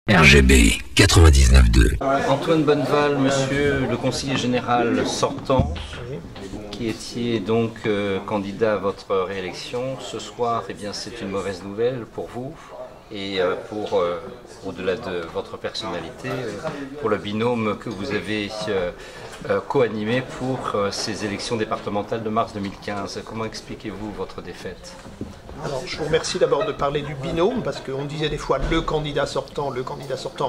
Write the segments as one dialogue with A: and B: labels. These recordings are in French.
A: RGB 99.2.
B: Antoine Bonneval, monsieur le conseiller général sortant, qui étiez donc candidat à votre réélection, ce soir, eh bien, c'est une mauvaise nouvelle pour vous et pour, au-delà de votre personnalité, pour le binôme que vous avez co-animé pour ces élections départementales de mars 2015. Comment expliquez-vous votre défaite ?
C: Alors, je vous remercie d'abord de parler du binôme, parce qu'on disait des fois le candidat sortant,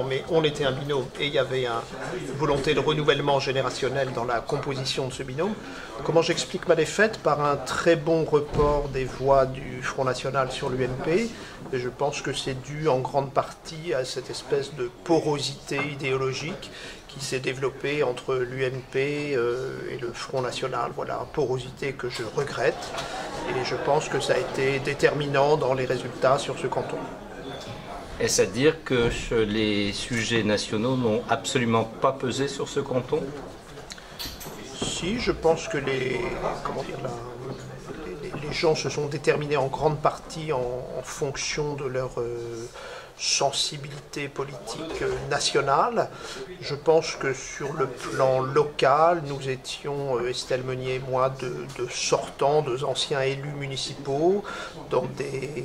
C: mais on était un binôme et il y avait une volonté de renouvellement générationnel dans la composition de ce binôme. Comment j'explique ma défaite? Par un très bon report des voix du Front National sur l'UMP, et je pense que c'est dû en grande partie à cette espèce de porosité idéologique qui s'est développée entre l'UMP et le Front National. Voilà, porosité que je regrette. Et je pense que ça a été déterminant dans les résultats sur ce canton.
B: Est-ce à dire que les sujets nationaux n'ont absolument pas pesé sur ce canton?
C: Si, je pense que les gens se sont déterminés en grande partie en fonction de leur sensibilité politique nationale. Je pense que sur le plan local, nous étions, Estelle Meunier et moi, deux sortants, deux anciens élus municipaux, dans des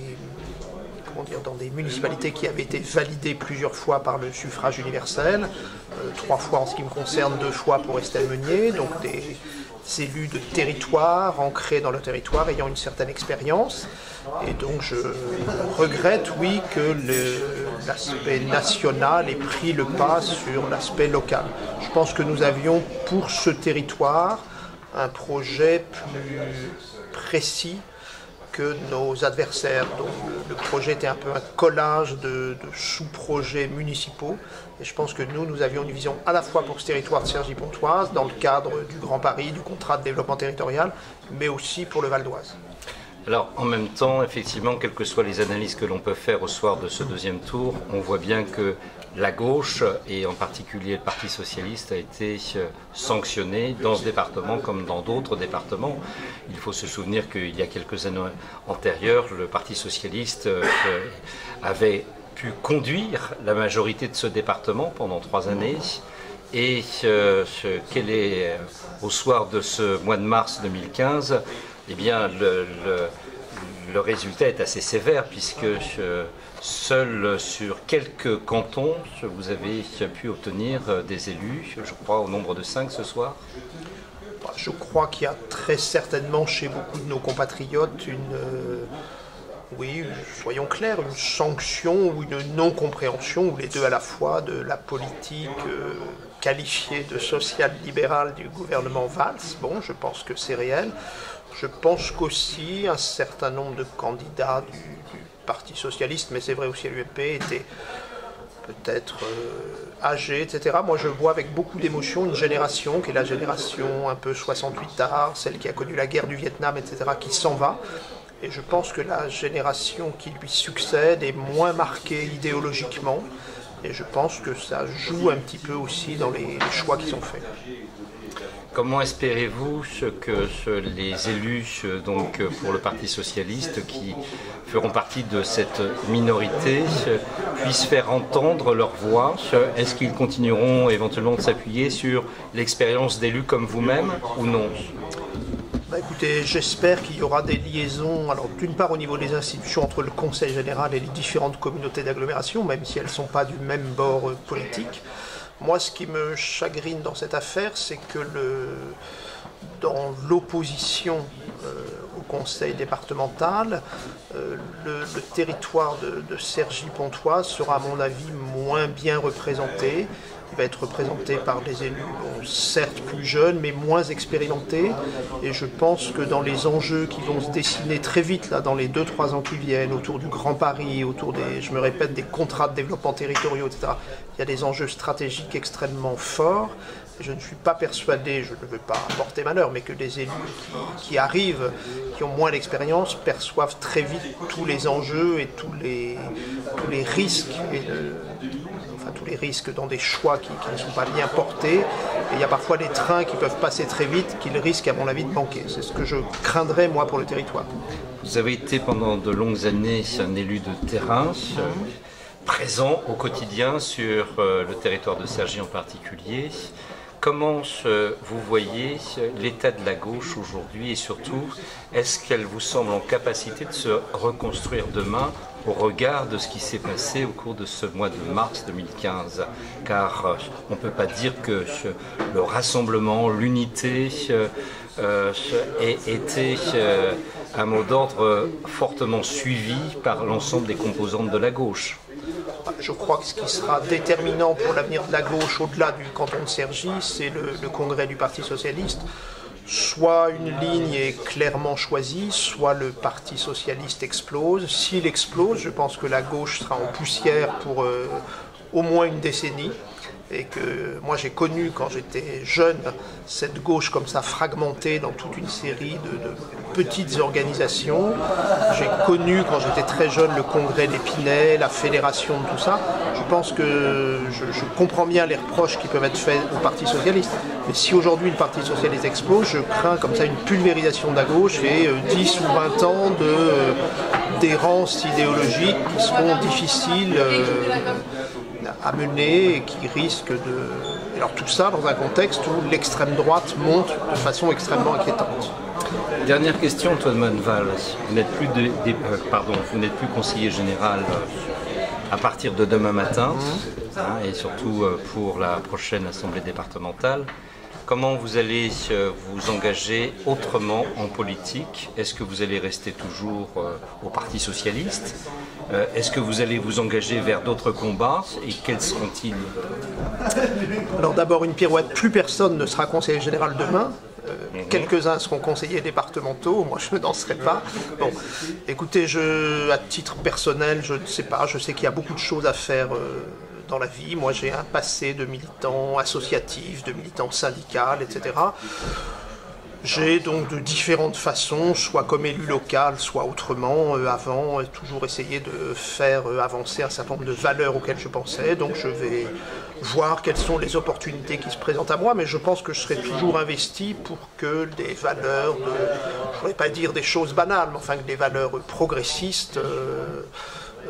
C: municipalités qui avaient été validées plusieurs fois par le suffrage universel, 3 fois en ce qui me concerne, 2 fois pour Estelle Meunier, donc des élus de territoire, ancrés dans le territoire, ayant une certaine expérience. Et donc je regrette, oui, que l'aspect national ait pris le pas sur l'aspect local. Je pense que nous avions pour ce territoire un projet plus précis que nos adversaires. Donc le projet était un peu un collage de sous-projets municipaux. Et je pense que nous avions une vision à la fois pour ce territoire de Cergy-Pontoise, dans le cadre du Grand Paris, du contrat de développement territorial, mais aussi pour le Val d'Oise.
B: Alors, en même temps, effectivement, quelles que soient les analyses que l'on peut faire au soir de ce deuxième tour, on voit bien que la gauche, et en particulier le Parti socialiste, a été sanctionné dans ce département comme dans d'autres départements. Il faut se souvenir qu'il y a quelques années antérieures, le Parti socialiste avait pu conduire la majorité de ce département pendant 3 années. Et quel est, au soir de ce mois de mars 2015, eh bien, le résultat est assez sévère, puisque seul sur quelques cantons, vous avez pu obtenir des élus, je crois au nombre de 5 ce soir.
C: Je crois qu'il y a très certainement chez beaucoup de nos compatriotes oui, soyons clairs, une sanction ou une non-compréhension, ou les deux à la fois, de la politique qualifiée de social-libérale du gouvernement Valls. Bon, je pense que c'est réel. Je pense qu'aussi un certain nombre de candidats du Parti socialiste, mais c'est vrai aussi à l'UMP, étaient peut-être âgés, etc. Moi, je vois avec beaucoup d'émotion une génération qui est la génération un peu 68 tard, celle qui a connu la guerre du Vietnam, etc., qui s'en va. Et je pense que la génération qui lui succède est moins marquée idéologiquement. Et je pense que ça joue un petit peu aussi dans les choix qui sont faits.
B: Comment espérez-vous que les élus donc, pour le Parti socialiste, qui feront partie de cette minorité, puissent faire entendre leur voix? Est-ce qu'ils continueront éventuellement de s'appuyer sur l'expérience d'élus comme vous-même ou non?
C: Écoutez, j'espère qu'il y aura des liaisons, alors d'une part au niveau des institutions entre le Conseil général et les différentes communautés d'agglomération, même si elles ne sont pas du même bord politique. Moi, ce qui me chagrine dans cette affaire, c'est que dans l'opposition au conseil départemental, le territoire de Cergy-Pontoise sera, à mon avis, moins bien représenté. Il va être représenté par des élus, certes plus jeunes, mais moins expérimentés. Et je pense que dans les enjeux qui vont se dessiner très vite, là, dans les 2-3 ans qui viennent, autour du Grand Paris, autour je me répète, des contrats de développement territoriaux, etc., il y a des enjeux stratégiques extrêmement forts. Je ne suis pas persuadé, je ne veux pas porter malheur, mais que les élus qui arrivent, qui ont moins d'expérience, perçoivent très vite tous les enjeux et tous les risques, tous les risques dans des choix qui ne sont pas bien portés. Et il y a parfois des trains qui peuvent passer très vite, qu'ils risquent à mon avis de manquer. C'est ce que je craindrais moi pour le territoire.
B: Vous avez été pendant de longues années un élu de terrain. présent au quotidien sur le territoire de Cergy en particulier. Comment vous voyez l'état de la gauche aujourd'hui et surtout, est-ce qu'elle vous semble en capacité de se reconstruire demain au regard de ce qui s'est passé au cours de ce mois de mars 2015 ? Car on ne peut pas dire que le rassemblement, l'unité était un mot d'ordre fortement suivi par l'ensemble des composantes de la gauche.
C: Je crois que ce qui sera déterminant pour l'avenir de la gauche au-delà du canton de Cergy, c'est le congrès du Parti socialiste. Soit une ligne est clairement choisie, soit le Parti socialiste explose. S'il explose, je pense que la gauche sera en poussière pour au moins une décennie. Et que moi j'ai connu quand j'étais jeune cette gauche comme ça fragmentée dans toute une série de petites organisations. J'ai connu quand j'étais très jeune le congrès d'Épinay, la fédération de tout ça. Je pense que je comprends bien les reproches qui peuvent être faits au Parti socialiste. Mais si aujourd'hui le Parti socialiste explose, je crains comme ça une pulvérisation de la gauche et 10 ou 20 ans d'errance idéologique qui seront difficiles à mener et qui risquent de... Alors tout ça dans un contexte où l'extrême droite monte de façon extrêmement inquiétante.
B: Dernière question, Antoine Bonneval. Vous n'êtes plus, vous n'êtes plus conseiller général à partir de demain matin, et surtout pour la prochaine assemblée départementale. Comment vous allez vous engager autrement en politique? Est-ce que vous allez rester toujours au Parti socialiste? Est-ce que vous allez vous engager vers d'autres combats? Et quels seront-ils?
C: Alors d'abord une pirouette, plus personne ne sera conseiller général demain. Quelques-uns seront conseillers départementaux, moi je n'en serai pas. Bon, écoutez, à titre personnel, je ne sais pas, je sais qu'il y a beaucoup de choses à faire dans la vie. Moi j'ai un passé de militant associatif, de militant syndical, etc. J'ai donc de différentes façons, soit comme élu local, soit autrement, avant, toujours essayé de faire avancer un certain nombre de valeurs auxquelles je pensais. Donc je vais voir quelles sont les opportunités qui se présentent à moi, mais je pense que je serai toujours investi pour que des valeurs, je ne voudrais pas dire des choses banales, mais enfin que des valeurs progressistes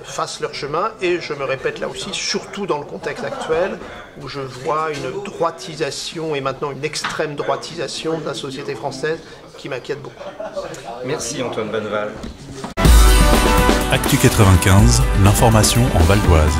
C: fassent leur chemin. Et je me répète là aussi, surtout dans le contexte actuel, où je vois une droitisation et maintenant une extrême droitisation de la société française qui m'inquiète beaucoup.
B: Merci Antoine Bonneval.
D: Actu 95, l'information en Val d'Oise.